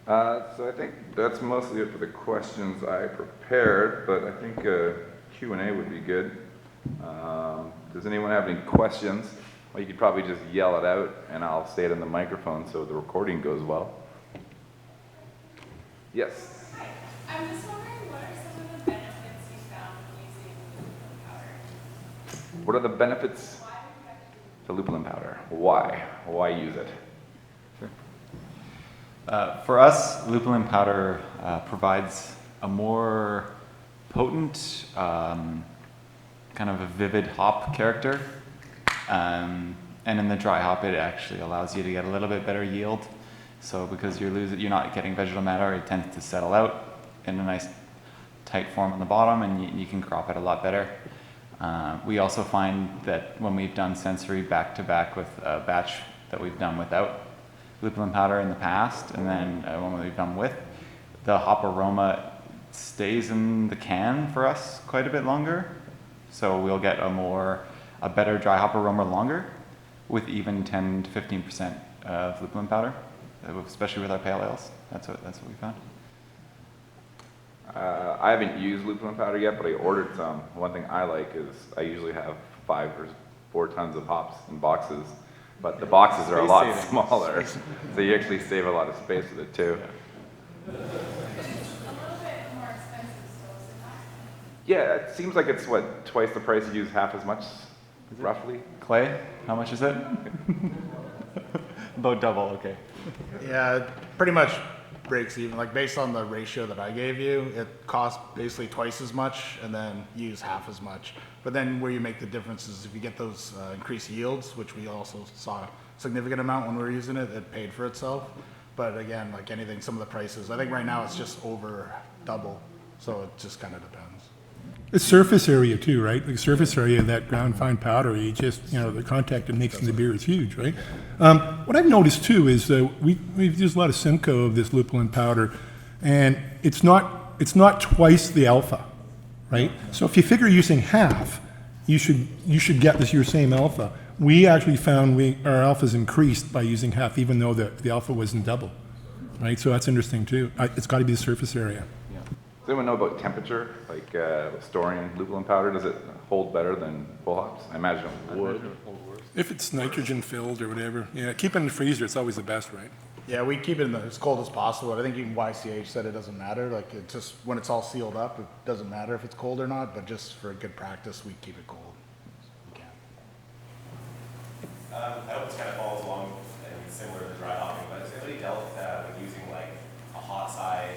Speaker 1: So I think that's mostly it for the questions I prepared, but I think Q&A would be good. Does anyone have any questions? Well, you could probably just yell it out, and I'll say it in the microphone so the recording goes well. Yes?
Speaker 7: Hi. I'm just wondering, what are some of the benefits you found using lupulin powder?
Speaker 1: What are the benefits to lupulin powder? Why? Why use it?
Speaker 4: For us, lupulin powder provides a more potent, kind of a vivid hop character. And in the dry hop, it actually allows you to get a little bit better yield. So because you're not getting vegetal matter, it tends to settle out in a nice tight form on the bottom, and you can crop it a lot better. We also find that when we've done sensory back-to-back with a batch that we've done without lupulin powder in the past, and then when we've done with, the hop aroma stays in the can for us quite a bit longer. So we'll get a better dry hop aroma longer with even 10 to 15% of lupulin powder, especially with our pale ales. That's what we found.
Speaker 1: I haven't used lupulin powder yet, but I ordered some. One thing I like is I usually have 5 or 4 tons of hops in boxes, but the boxes are a lot smaller, so you actually save a lot of space with it too.
Speaker 7: It's a little bit more expensive still, is it not?
Speaker 1: Yeah, it seems like it's twice the price. You use half as much, roughly.
Speaker 4: Clay, how much is it? About double, okay.
Speaker 5: Yeah, it pretty much breaks even. Like based on the ratio that I gave you, it costs basically twice as much and then you use half as much. But then where you make the difference is if you get those increased yields, which we also saw a significant amount when we were using it, it paid for itself. But again, like anything, some of the prices, I think right now it's just over double. So it just kind of depends.
Speaker 3: It's surface area too, right? The surface area of that ground fine powder, the contact it makes in the beer is huge, right? What I've noticed too is we've used a lot of Simcoe of this lupulin powder, and it's not twice the alpha, right? So if you figure using half, you should get your same alpha. we actually found our alphas increased by using half, even though the alpha wasn't double, right? So that's interesting too. It's got to be the surface area.
Speaker 1: Does anyone know about temperature, like storing lupulin powder? Does it hold better than full hops? I imagine it would.
Speaker 3: If it's nitrogen filled or whatever, yeah, keep it in the freezer. It's always the best, right?
Speaker 5: Yeah, we keep it as cold as possible. I think even YCH said it doesn't matter. Like, it just, when it's all sealed up, it doesn't matter if it's cold or not, but just for good practice, we keep it cold. We can.
Speaker 8: I hope this kind of follows along and similar to dry hopping, but has anybody dealt with using like a hot side,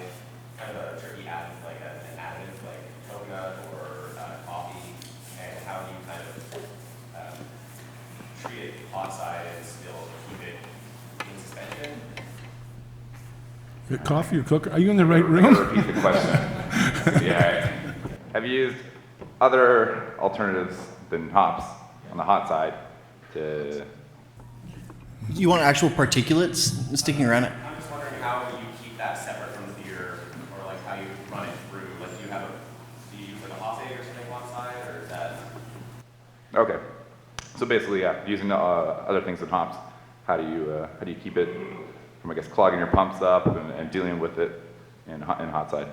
Speaker 8: kind of a tricky additive, like an additive like coconut or coffee, and how do you kind of treat it hot side and still keep it in suspension?
Speaker 3: Coffee or cocoa? Are you in the right
Speaker 1: I'm
Speaker 3: room?
Speaker 1: gonna repeat the question. Yeah. Have you used other alternatives than hops on the hot side to?
Speaker 2: You want actual particulates sticking around it?
Speaker 8: I'm just wondering how you keep that separate from the beer, or like how you run it through. Like, do you use like a hot egg or something on side, or is that?
Speaker 1: Okay. So basically, yeah, using other things than hops, how do you keep it from, I guess, clogging your pumps up and dealing with it in hot side?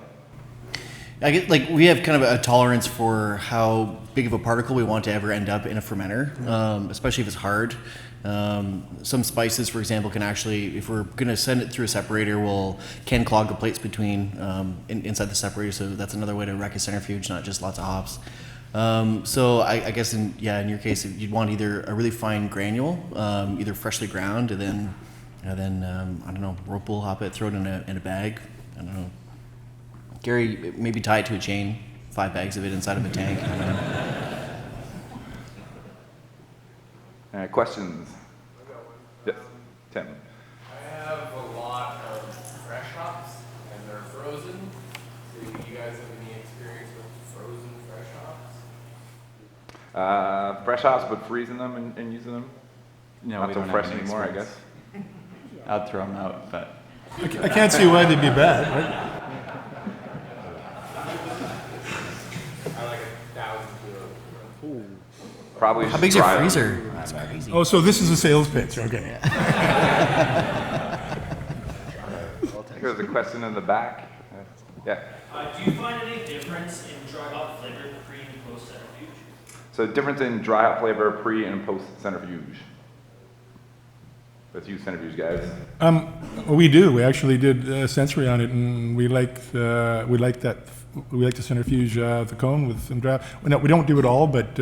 Speaker 2: I get, like, we have kind of a tolerance for how big of a particle we want to ever end up in a fermenter, especially if it's hard. Some spices, for example, can actually, if we're going to send it through a separator, can clog the plates between inside the separator. So that's another way to wreck a centrifuge, not just lots of hops. So I guess in your case, you'd want either a really fine granule, either freshly ground, and then I don't know, whirlpool hop it, throw it in a bag. I don't know. Gary, maybe tie it to a chain, 5 bags of it inside of a tank. I don't know.
Speaker 1: Questions? Yes, Tim.
Speaker 9: I have a lot of fresh hops, and they're frozen. So do you guys have any experience with frozen fresh hops?
Speaker 1: Fresh hops, but freezing them and using them?
Speaker 4: No,
Speaker 1: Not
Speaker 4: we
Speaker 1: so
Speaker 4: don't
Speaker 1: fresh
Speaker 4: have any
Speaker 1: anymore, I
Speaker 4: experience.
Speaker 1: guess.
Speaker 4: I'd throw them out, but
Speaker 3: I can't see why they'd be bad, right?
Speaker 9: I like 1,000 kilo.
Speaker 1: Probably
Speaker 2: How
Speaker 1: just
Speaker 2: big's your
Speaker 1: dry them.
Speaker 2: freezer? That's crazy.
Speaker 3: Oh, so this is a sales pitch, okay.
Speaker 1: There's a question in the back. Yeah.
Speaker 10: Do you find any difference in dry hop flavor pre and post centrifuge?
Speaker 1: So difference in dry hop flavor pre and post centrifuge. Let's use centrifuge, guys.
Speaker 3: We do. We actually did sensory on it, and we like that. We like the centrifuge, the cone with some dry. We don't do it all, but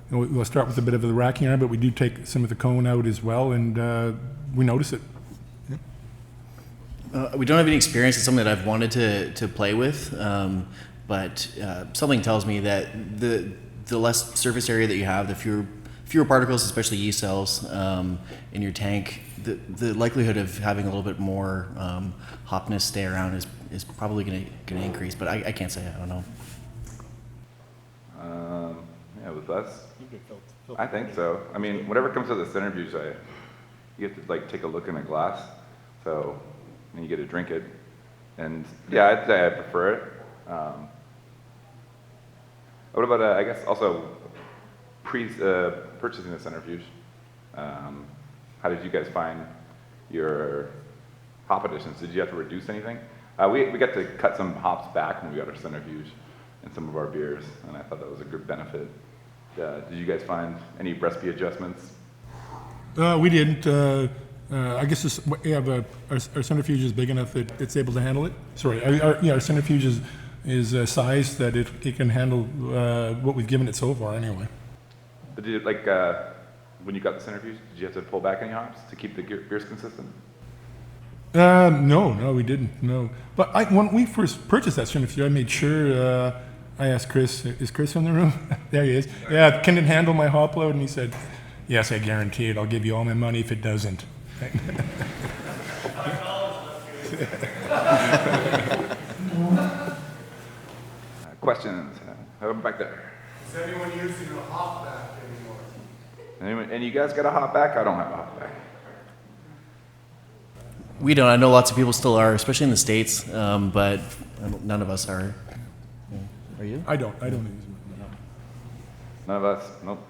Speaker 3: we'll start with a bit of the racking on it. But we do take some of the cone out as well, and we notice it.
Speaker 2: We don't have any experience. It's something that I've wanted to play with, but something tells me that the less surface area that you have, the fewer particles, especially yeast cells, in your tank, the likelihood of having a little bit more hopness stay around is probably going to increase. But I can't say. I don't know.
Speaker 1: Yeah, with us, I think so. I mean, whatever comes to the centrifuge, you have to like take a look in a glass, so and you get to drink it. And yeah, I'd say I prefer it. What about I guess also purchasing a centrifuge? How did you guys find your hop additions? Did you have to reduce anything? We got to cut some hops back when we got our centrifuge in some of our beers, and I thought that was a good benefit. Did you guys find any recipe adjustments?
Speaker 3: We didn't. I guess we have our centrifuge is big enough that it's able to handle it. Sorry, our centrifuge is sized that it can handle what we've given it so far anyway.
Speaker 1: But did it, when you got the centrifuge, did you have to pull back any hops to keep the beers consistent?
Speaker 3: No, we didn't. No, but when we first purchased that centrifuge, I made sure. I asked Chris, is Chris in the room? There he is. Yeah, can it handle my hop load? And he said, yes, I guarantee it. I'll give you all my money if it doesn't.
Speaker 1: Questions? How about back there?
Speaker 5: Is anyone using a hop back anymore?
Speaker 1: And you guys got a hop back? I don't have a hop back.
Speaker 2: We don't. I know lots of people still are, especially in the States, but none of us are. Are you?
Speaker 3: I don't use them.
Speaker 1: None of us? Nope.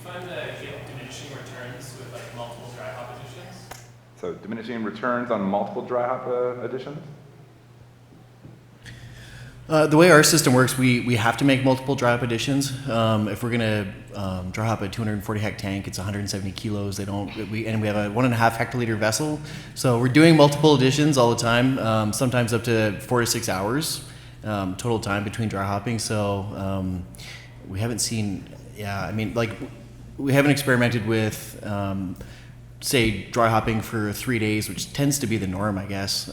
Speaker 10: find that you get diminishing returns with like multiple dry hop additions?
Speaker 1: So diminishing returns on multiple dry hop additions?
Speaker 2: The way our system works, we have to make multiple dry hop additions. If we're gonna dry hop a 240 hect tank, it's 170 kilos. We have a 1.5 hectoliter vessel, so we're doing multiple additions all the time. Sometimes up to 4 to 6 hours total time between dry hopping. So we haven't seen. Yeah, I mean, like we haven't experimented with. Say dry hopping for 3 days, which tends to be the norm, I guess.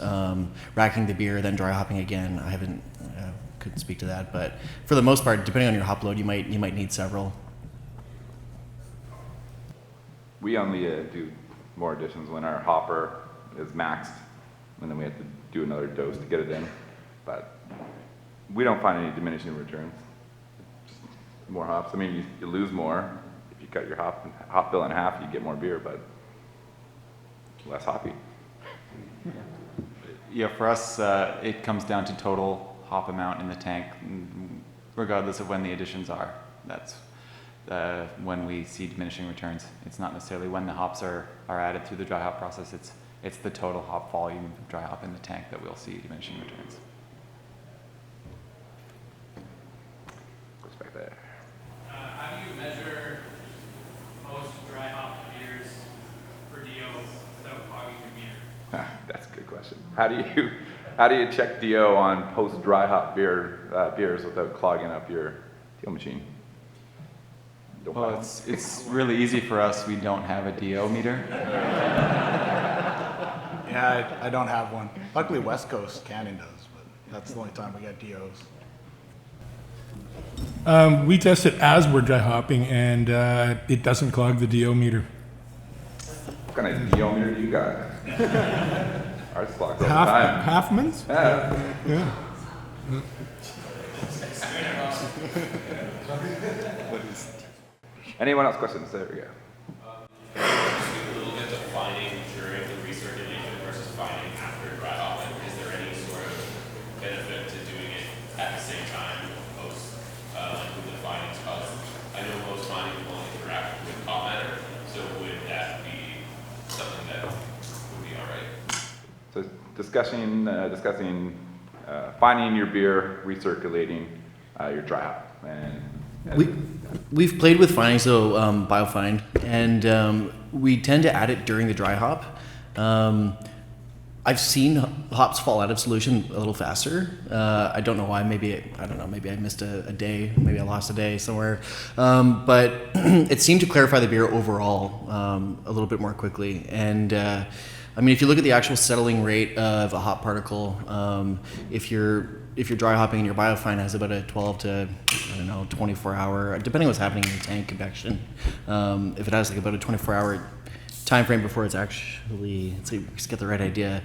Speaker 2: Racking the beer, then dry hopping again. I haven't, couldn't speak to that, but for the most part, depending on your hop load, you might need several.
Speaker 1: We only do more additions when our hopper is maxed, and then we have to do another dose to get it in. But we don't find any diminishing returns. Just more hops. I mean, you lose more if you cut your hop bill in half. You get more beer, but less hoppy.
Speaker 4: Yeah, for us, it comes down to total hop amount in the tank, regardless of when the additions are. That's when we see diminishing returns. It's not necessarily when the hops are added through the dry hop process. It's the total hop volume of dry hop in the tank that we'll see diminishing returns.
Speaker 1: Respect that.
Speaker 10: How do you measure most dry hop beers for DO without clogging your beer?
Speaker 1: That's a good question. How do you check DO on post dry hop beers without clogging up your DO machine? Don't buy
Speaker 4: Well,
Speaker 1: one.
Speaker 4: it's really easy for us. We don't have a DO meter.
Speaker 5: Yeah, I don't have one. Luckily, West Coast Canning does, but that's the only time we get DOs.
Speaker 3: We test it as we're dry hopping, and it doesn't clog the DO meter.
Speaker 1: What kind of DO meter do you got? Ours clogs all the time.
Speaker 3: Halfman's?
Speaker 1: Yeah.
Speaker 3: Yeah.
Speaker 1: Anyone else questions? There we go.
Speaker 8: Just speak a little bit to finding during the recirculation versus finding after dry hopping. Is there any sort of benefit to doing it at the same time post with the findings? Because I know most findings will interact with hop matter, so would that be something that would be all right?
Speaker 1: So discussing finding your beer, recirculating your dry hop, and
Speaker 2: We've played with finding, so biofine, and we tend to add it during the dry hop. I've seen hops fall out of solution a little faster. I don't know why. Maybe I missed a day. Maybe I lost a day somewhere. But it seemed to clarify the beer overall a little bit more quickly. And I mean, if you look at the actual settling rate of a hop particle, if you're dry hopping and your biofine has about a 12 to 24 hour, depending on what's happening in the tank convection. If it has like about a 24 hour time frame before it's actually, let's see, just get the right idea,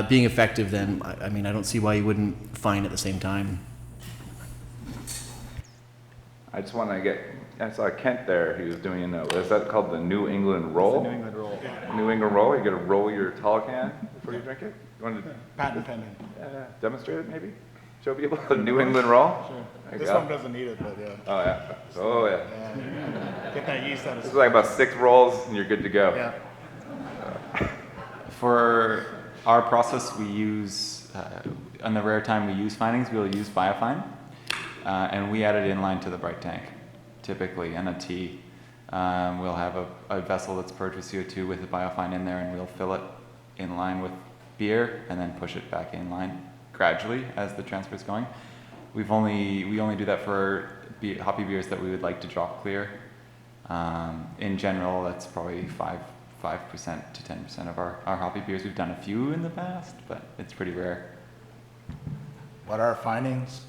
Speaker 2: being effective, then I mean, I don't see why you wouldn't fine at the same time.
Speaker 1: I just want to I saw Kent there. He was doing, what is that called? The New England roll?
Speaker 4: New England roll.
Speaker 1: New England roll. You got to roll your tall can before you drink it. You want to
Speaker 5: Patent pending.
Speaker 1: demonstrate it, maybe? Show people the New England roll.
Speaker 5: Sure.
Speaker 1: There you
Speaker 5: This
Speaker 1: go.
Speaker 5: one doesn't need it, but yeah.
Speaker 1: Oh yeah. Oh yeah.
Speaker 5: Yeah. Get that yeast out of
Speaker 1: This is like about 6 rolls, and you're good to go.
Speaker 5: Yeah.
Speaker 4: For our process, we use, on the rare time we use findings, we'll use biofine, and we add it inline to the bright tank, typically, and a T. We'll have a vessel that's purged with CO2 with the biofine in there, and we'll fill it in line with beer, and then push it back in line gradually as the transfer is going. We only do that for hoppy beers that we would like to drop clear. In general, that's probably 5% to 10% of our hoppy beers. We've done a few in the past, but it's pretty rare.
Speaker 5: What are our findings?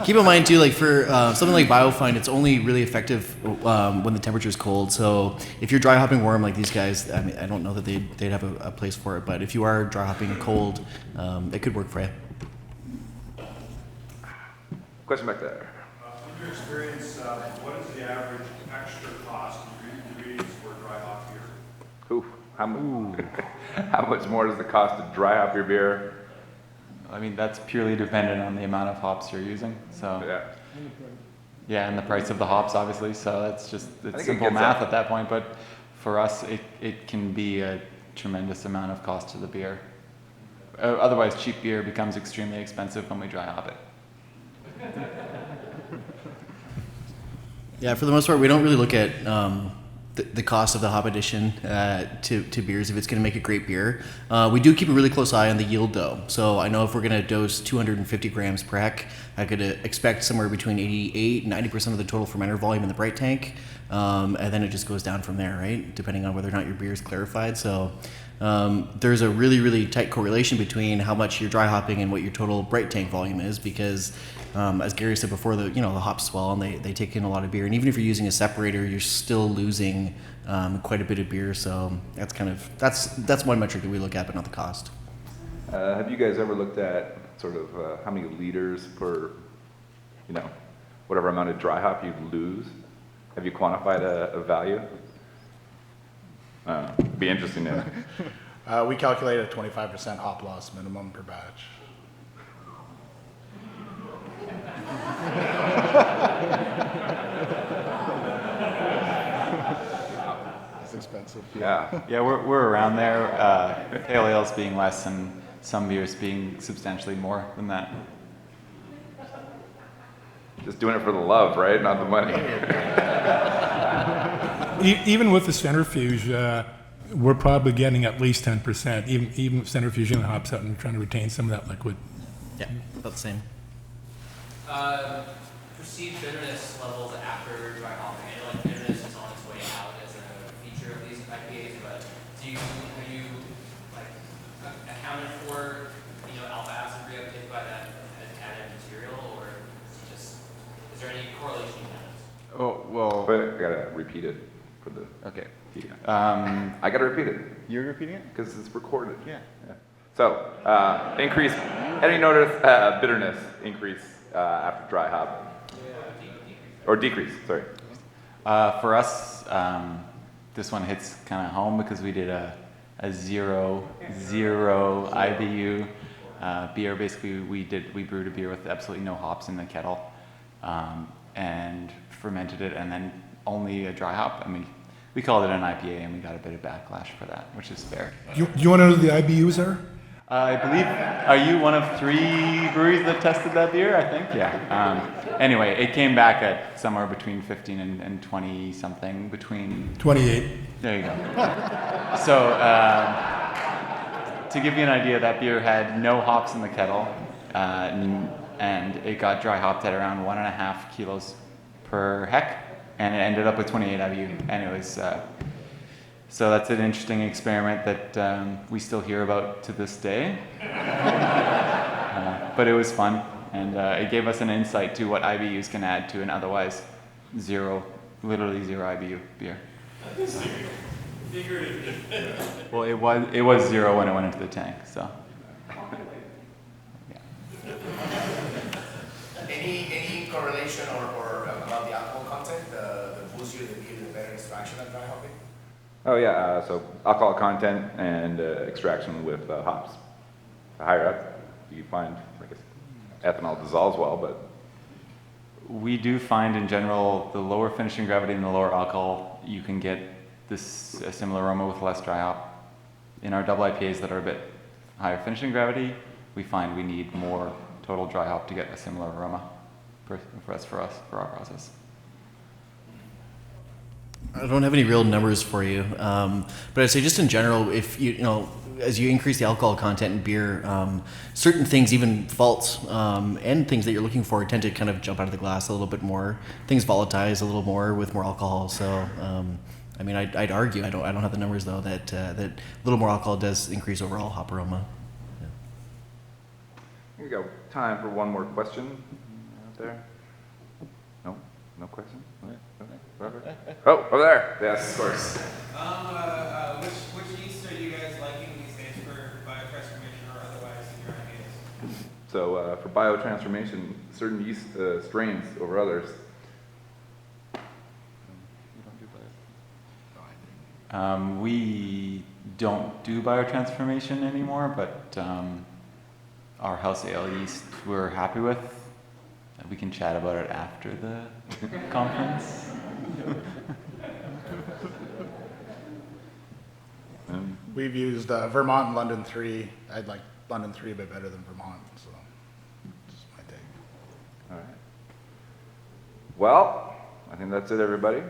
Speaker 2: Keep in mind too, like for something like biofine, it's only really effective when the temperature is cold. So if you're dry hopping warm like these guys, I mean, I don't know that they'd have a place for it, but if you are dry hopping cold, it could work for you.
Speaker 1: Question back there.
Speaker 11: In your experience, what is the average extra cost of ingredients for dry hop beer?
Speaker 1: Ooh, how much more does it cost to dry hop your beer?
Speaker 4: I mean, that's purely dependent on the amount of hops you're using. So
Speaker 1: Yeah.
Speaker 4: yeah, and the price of the hops, obviously. So that's just
Speaker 1: think
Speaker 4: it's
Speaker 1: it
Speaker 4: simple
Speaker 1: gets
Speaker 4: math
Speaker 1: up.
Speaker 4: at that point. But for us, it can be a tremendous amount of cost to the beer. Otherwise, cheap beer becomes extremely expensive when we dry hop it.
Speaker 2: Yeah, for the most part, we don't really look at the cost of the hop addition to beers if it's going to make a great beer. We do keep a really close eye on the yield, though. So I know if we're going to dose 250 grams per hec, I could expect somewhere between 88 and 90% of the total fermenter volume in the bright tank. And then it just goes down from there, right? Depending on whether or not your beer is clarified. So there's a really, really tight correlation between how much you're dry hopping and what your total bright tank volume is, because as Gary said before, the hops swell and they take in a lot of beer. And even if you're using a separator, you're still losing quite a bit of beer. So that's one metric that we look at, but not the cost.
Speaker 1: Have you guys ever looked at sort of how many liters per, whatever amount of dry hop you lose? Have you quantified a value? Be interesting to know.
Speaker 5: We calculated a 25% hop loss minimum per batch. It's expensive.
Speaker 1: Yeah.
Speaker 4: Yeah, we're around there. Pale ales being less and some beers being substantially more than that.
Speaker 1: Just doing it for the love, right? Not the money.
Speaker 3: Even with the centrifuge, we're probably getting at least 10%, even with centrifuging the hops out and trying to retain some of that liquid.
Speaker 2: Yeah, about the same.
Speaker 6: Perceived bitterness levels after dry hopping. I know like bitterness is on its way out as a feature of these IPAs, but have you like accounted for alpha acid reuptake by that added material, or is there any correlation you have?
Speaker 4: Oh well.
Speaker 1: But I gotta repeat it for the.
Speaker 4: Okay.
Speaker 1: I gotta repeat it
Speaker 4: You're repeating it?
Speaker 1: because it's recorded.
Speaker 4: Yeah.
Speaker 1: So increase. Any notice bitterness increase after dry hop? Or decrease? Sorry.
Speaker 4: For us, this one hits kind of home because we did a zero IBU beer. Basically, we brewed a beer with absolutely no hops in the kettle, and fermented it, and then only a dry hop. I mean, we called it an IPA, and we got a bit of backlash for that, which is fair.
Speaker 3: You want to know what the IBUs are?
Speaker 4: I believe, are you one of 3 breweries that tested that beer? I think, yeah. Anyway, it came back at somewhere between 15 and 20 something between.
Speaker 3: 28.
Speaker 4: There you go. So, to give you an idea, that beer had no hops in the kettle, and it got dry hopped at around 1.5 kilos per hec, and it ended up with 28 IBU, and it was. So that's an interesting experiment that we still hear about to this day. But it was fun, and it gave us an insight to what IBUs can add to an otherwise literally zero IBU beer. Well, it was 0 when it went into the tank, so. Yeah.
Speaker 12: Any correlation or about the alcohol content, the boozier the beer, the better extraction of dry hopping?
Speaker 1: Oh yeah. So alcohol content and extraction with hops. The higher up, you find ethanol dissolves well, but.
Speaker 4: We do find in general the lower finishing gravity and the lower alcohol, you can get a similar aroma with less dry hop. In our double IPAs that are a bit higher finishing gravity, we find we need more total dry hop to get a similar aroma for our process.
Speaker 2: I don't have any real numbers for you, but I'd say just in general, if as you increase the alcohol content in beer, certain things, even faults and things that you're looking for, tend to kind of jump out of the glass a little bit more. Things volatilize a little more with more alcohol. So, I mean, I'd argue, I don't have the numbers though, that a little more alcohol does increase overall hop aroma. Yeah.
Speaker 1: We got time for one more question out there. No question? Oh, over there. Yes, of course.
Speaker 10: Which yeast are you guys liking these days for biotransformation or otherwise in your IPAs?
Speaker 1: So for biotransformation, certain yeast strains over others.
Speaker 4: We don't do biotransformation anymore, but our house ale yeast we're happy with. We can chat about it after the conference.
Speaker 5: We've used Vermont and London 3. I'd like London 3 a bit better than Vermont, so just my take.
Speaker 1: All right. Well, I think that's it, everybody.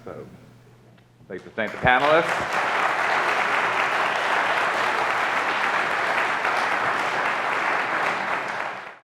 Speaker 1: So, I'd like to thank the panelists.